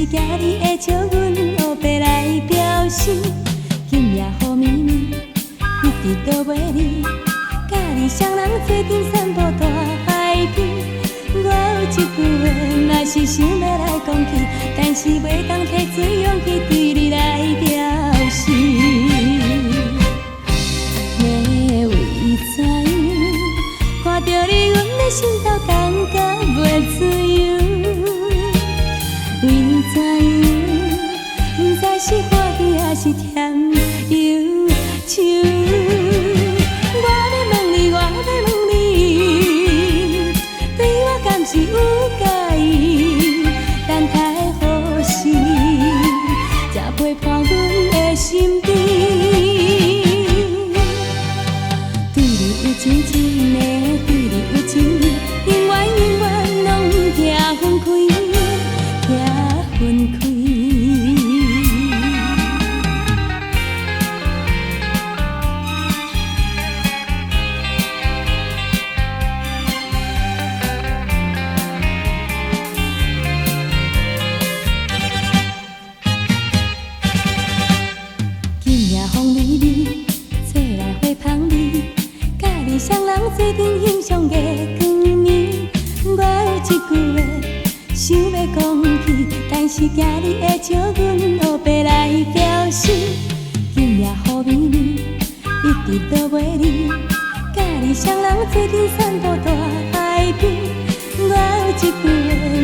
是惊你会笑阮黑白来表示。今夜雨绵绵，一直都袂离，甲你双人做阵散步大海边。我有一句话，若是想要来讲起，但是袂当提出勇气对你来表示。要为怎样看着你，阮的心头感觉袂自由？为怎样，不知是欢喜还是甜忧愁？我要问你，我要问你，对我敢是有介意？等待何时，才陪伴阮的心边？对你有真情的，对你有情意，永远永远拢不听分开。分开。今夜风微微，吹来花香味，甲你双人做阵欣赏月光暝。我有一句话想要讲起，但是惊你会笑阮黑白来表示。今夜雨绵绵，一直都袂离，甲你双人做阵散步大海边。我有一句话，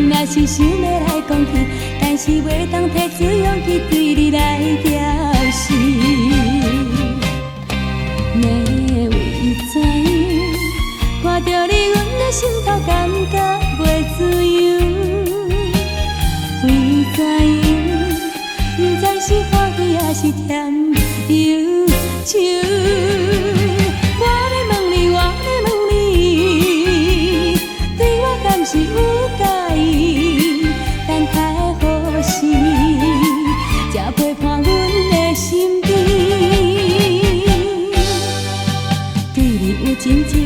若是想要来讲起，但是袂当提出勇气对你来表示。要为怎样看着你，阮的心头感觉袂自由？为怎样，不知是欢喜还是甜忧愁？我要问你，我要问你，对我敢是有介意？等待何时，才陪伴阮的心边？对你有真情。